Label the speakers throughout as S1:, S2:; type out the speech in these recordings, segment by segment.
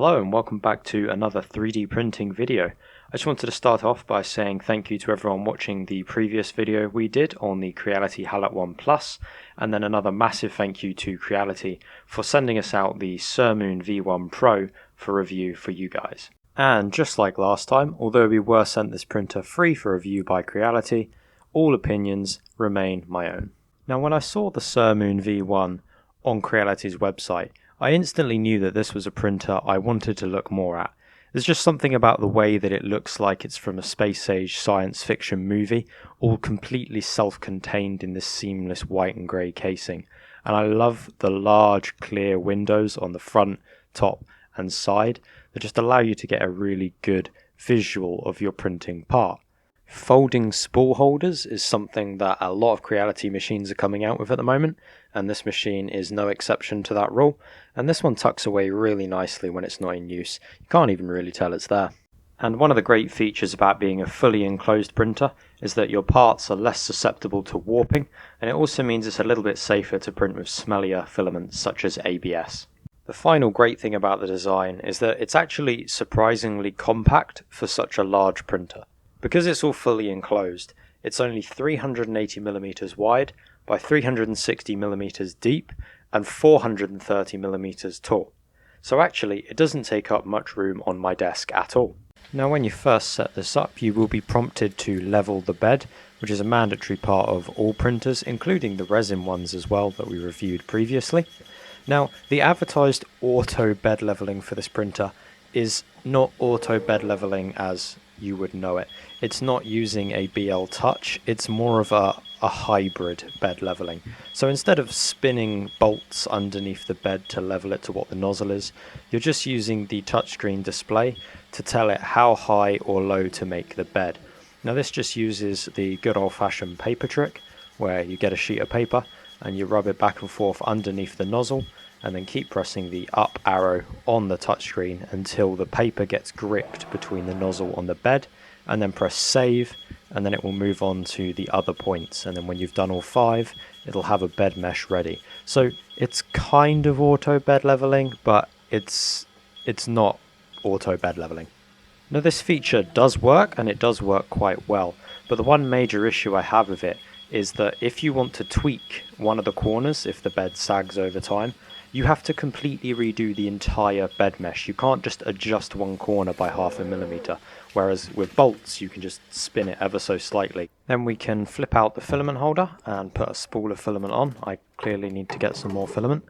S1: Hello and welcome back to another 3D printing video. I just wanted to start off by saying thank you to everyone watching the previous video we did on the Creality Halette 1 Plus, and then another massive thank you to Creality for sending us out the Sermoon V1 Pro for review for you guys. And just like last time, although we were sent this printer free for review by Creality, all opinions remain my own. Now when I saw the Sermoon V1 on Creality's website, I instantly knew that this was a printer I wanted to look more at. There's just something about the way that it looks like it's from a space-age science fiction movie, all completely self-contained in this seamless white and grey casing. And I love the large clear windows on the front, top and side that just allow you to get a really good visual of your printing part. Folding spool holders is something that a lot of Creality machines are coming out with at the moment, and this machine is no exception to that rule, and this one tucks away really nicely when it's not in use. You can't even really tell it's there. And one of the great features about being a fully enclosed printer is that your parts are less susceptible to warping, and it also means it's a little bit safer to print with smellier filaments such as ABS. The final great thing about the design is that it's actually surprisingly compact for such a large printer. Because it's all fully enclosed, it's only 380mm wide by 360mm deep and 430mm tall. So actually it doesn't take up much room on my desk at all. Now when you first set this up, you will be prompted to level the bed, which is a mandatory part of all printers, including the resin ones as well that we reviewed previously. Now the advertised auto bed leveling for this printer is not auto bed leveling as you would know it. It's not using a BL Touch, it's more of a hybrid bed leveling. So instead of spinning bolts underneath the bed to level it to what the nozzle is, you're just using the touchscreen display to tell it how high or low to make the bed. Now this just uses the good old-fashioned paper trick, where you get a sheet of paper and you rub it back and forth underneath the nozzle, and then keep pressing the up arrow on the touchscreen until the paper gets gripped between the nozzle on the bed, and then press save, and then it will move on to the other points, and then when you've done all 5 it'll have a bed mesh ready. So it's kind of auto bed leveling, but it's not auto bed leveling. Now this feature does work, and it does work quite well, but the one major issue I have with it is that if you want to tweak one of the corners, if the bed sags over time, you have to completely redo the entire bed mesh. You can't just adjust one corner by 0.5 millimeter, whereas with bolts you can just spin it ever so slightly. Then we can flip out the filament holder and put a spool of filament on. I clearly need to get some more filament.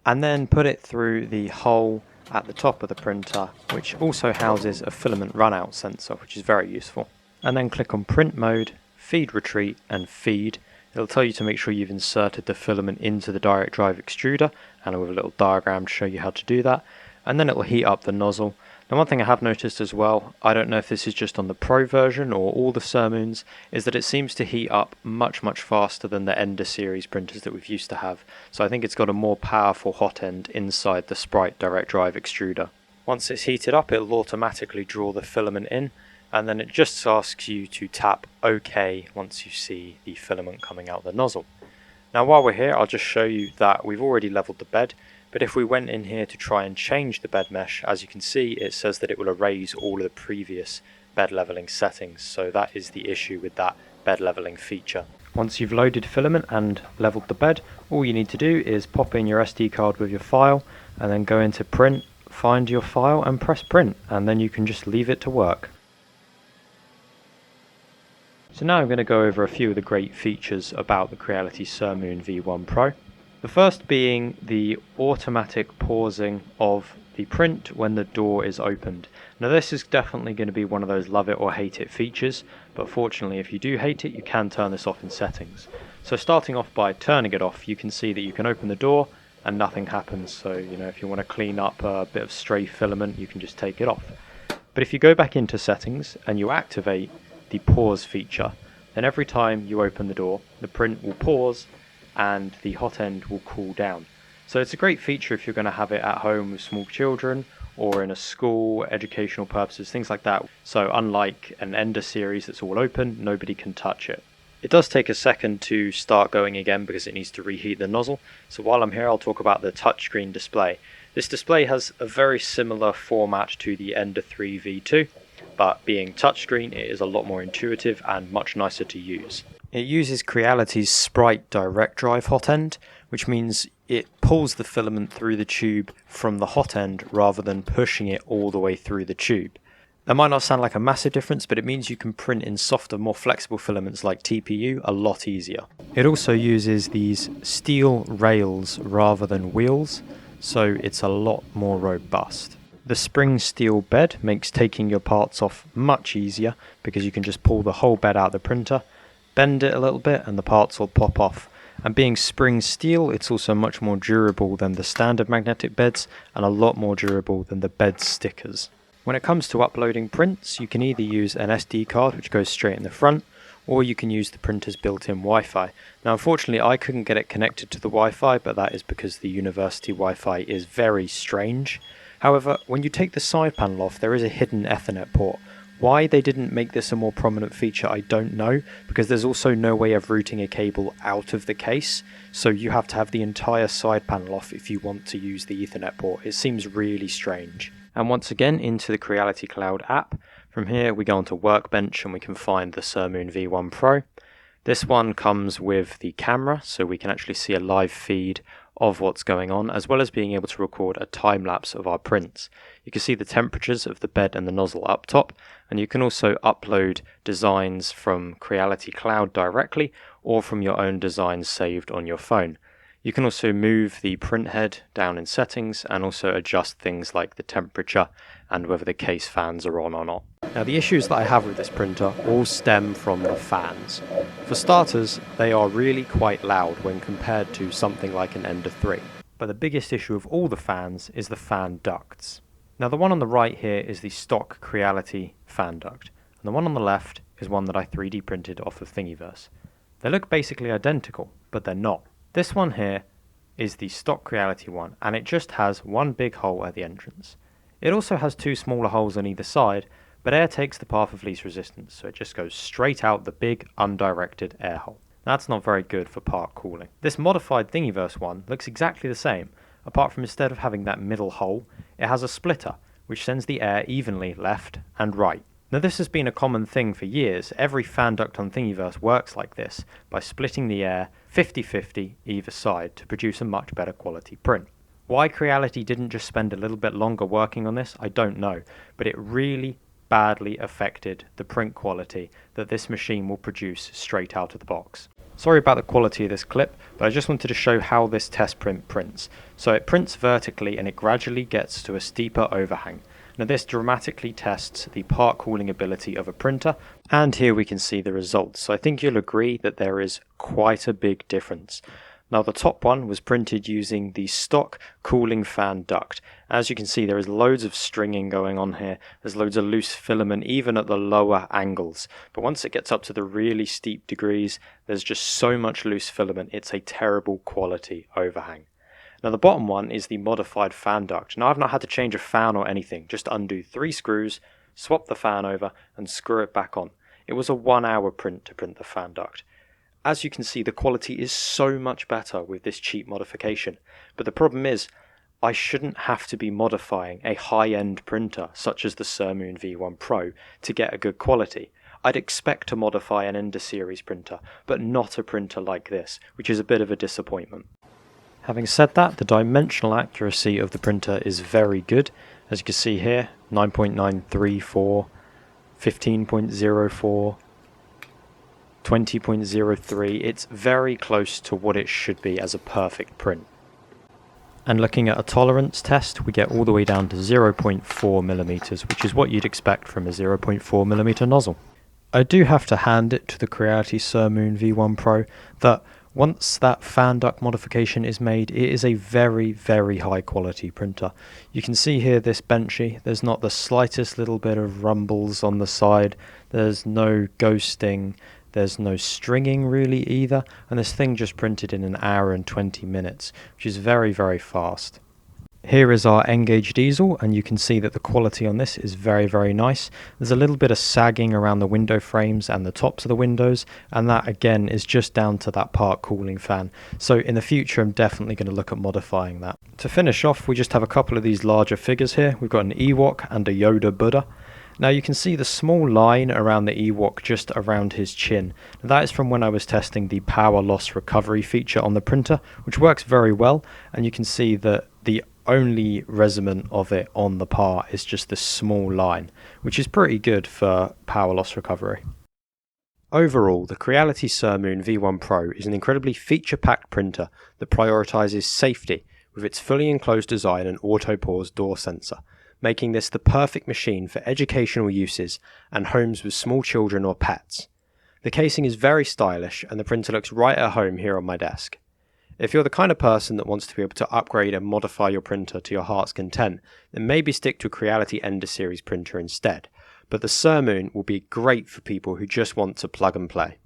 S1: And then put it through the hole at the top of the printer, which also houses a filament runout sensor, which is very useful. And then click on print mode, feed retreat and feed. It'll tell you to make sure you've inserted the filament into the direct drive extruder, and with a little diagram to show you how to do that. And then it will heat up the nozzle. Now one thing I have noticed as well, I don't know if this is just on the Pro version or all the Sermoons, is that it seems to heat up much faster than the Ender series printers that we've used to have. So I think it's got a more powerful hot end inside the Sprite direct drive extruder. Once it's heated up, it'll automatically draw the filament in, and then it just asks you to tap OK once you see the filament coming out the nozzle. Now while we're here, I'll just show you that we've already leveled the bed, but if we went in here to try and change the bed mesh, as you can see it says that it will erase all of the previous bed leveling settings, so that is the issue with that bed leveling feature. Once you've loaded filament and leveled the bed, all you need to do is pop in your SD card with your file, and then go into print, find your file and press print, and then you can just leave it to work. So now I'm going to go over a few of the great features about the Creality Sermoon V1 Pro. The first being the automatic pausing of the print when the door is opened. Now this is definitely going to be one of those love it or hate it features, but fortunately if you do hate it you can turn this off in settings. So starting off by turning it off, you can see that you can open the door and nothing happens. So if you want to clean up a bit of stray filament, you can just take it off. But if you go back into settings and you activate the pause feature, then every time you open the door the print will pause and the hot end will cool down. So it's a great feature if you're going to have it at home with small children or in a school, educational purposes, things like that. So unlike an Ender series that's all open, nobody can touch it. It does take a second to start going again because it needs to reheat the nozzle, so while I'm here I'll talk about the touchscreen display. This display has a very similar format to the Ender 3 V2, but being touchscreen it is a lot more intuitive and much nicer to use. It uses Creality's Sprite direct drive hot end, which means it pulls the filament through the tube from the hot end rather than pushing it all the way through the tube. That might not sound like a massive difference, but it means you can print in softer, more flexible filaments like TPU a lot easier. It also uses these steel rails rather than wheels, so it's a lot more robust. The spring steel bed makes taking your parts off much easier because you can just pull the whole bed out of the printer, bend it a little bit and the parts will pop off. And being spring steel, it's also much more durable than the standard magnetic beds and a lot more durable than the bed stickers. When it comes to uploading prints, you can either use an SD card which goes straight in the front, or you can use the printer's built-in Wi-Fi. Now unfortunately I couldn't get it connected to the Wi-Fi, but that is because the university Wi-Fi is very strange. However, when you take the side panel off, there is a hidden Ethernet port. Why they didn't make this a more prominent feature I don't know, because there's also no way of routing a cable out of the case, so you have to have the entire side panel off if you want to use the Ethernet port. It seems really strange. And once again into the Creality Cloud app. From here we go onto Workbench and we can find the Sermoon V1 Pro. This one comes with the camera, so we can actually see a live feed of what's going on, as well as being able to record a time lapse of our prints. You can see the temperatures of the bed and the nozzle up top, and you can also upload designs from Creality Cloud directly or from your own designs saved on your phone. You can also move the print head down in settings and also adjust things like the temperature and whether the case fans are on or not. Now the issues that I have with this printer all stem from the fans. For starters, they are really quite loud when compared to something like an Ender 3. But the biggest issue of all the fans is the fan ducts. Now the one on the right here is the stock Creality fan duct, and the one on the left is one that I 3D printed off of Thingiverse. They look basically identical, but they're not. This one here is the stock Creality one, and it just has one big hole at the entrance. It also has two smaller holes on either side, but air takes the path of least resistance, so it just goes straight out the big undirected air hole. That's not very good for part cooling. This modified Thingiverse one looks exactly the same, apart from instead of having that middle hole, it has a splitter, which sends the air evenly left and right. Now this has been a common thing for years. Every fan duct on Thingiverse works like this, by splitting the air 50-50 either side to produce a much better quality print. Why Creality didn't just spend a little bit longer working on this, I don't know, but it really badly affected the print quality that this machine will produce straight out of the box. Sorry about the quality of this clip, but I just wanted to show how this test print prints. So it prints vertically and it gradually gets to a steeper overhang. Now this dramatically tests the part cooling ability of a printer, and here we can see the results. So I think you'll agree that there is quite a big difference. Now the top one was printed using the stock cooling fan duct. As you can see, there is loads of stringing going on here. There's loads of loose filament even at the lower angles. But once it gets up to the really steep degrees, there's just so much loose filament, it's a terrible quality overhang. Now the bottom one is the modified fan duct. Now I've not had to change a fan or anything, just undo 3 screws, swap the fan over and screw it back on. It was a 1-hour print to print the fan duct. As you can see, the quality is so much better with this cheap modification. But the problem is, I shouldn't have to be modifying a high-end printer such as the Sermoon V1 Pro to get a good quality. I'd expect to modify an Ender series printer, but not a printer like this, which is a bit of a disappointment. Having said that, the dimensional accuracy of the printer is very good. As you can see here, 9.934, 15.04, 20.03, it's very close to what it should be as a perfect print. And looking at a tolerance test, we get all the way down to 0.4mm, which is what you'd expect from a 0.4mm nozzle. I do have to hand it to the Creality Sermoon V1 Pro that once that fan duct modification is made, it is a very, very high quality printer. You can see here this benchy, there's not the slightest little bit of rumbles on the side, there's no ghosting, there's no stringing really either, and this thing just printed in 1 hour and 20 minutes, which is very, very fast. Here is our N-gauge diesel, and you can see that the quality on this is very, very nice. There's a little bit of sagging around the window frames and the tops of the windows, and that again is just down to that part cooling fan. So in the future, I'm definitely going to look at modifying that. To finish off, we just have a couple of these larger figures here. We've got an Ewok and a Yoda Buddha. Now you can see the small line around the Ewok just around his chin. Now, that is from when I was testing the power loss recovery feature on the printer, which works very well, and you can see that the only resident of it on the part is just this small line, which is pretty good for power loss recovery. Overall, the Creality Sermoon V1 Pro is an incredibly feature-packed printer that prioritizes safety with its fully enclosed design and auto-pause door sensor, making this the perfect machine for educational uses and homes with small children or pets. The casing is very stylish and the printer looks right at home here on my desk. If you're the kind of person that wants to be able to upgrade and modify your printer to your heart's content, then maybe stick to a Creality Ender Series printer instead, but the Sermoon will be great for people who just want to plug and play.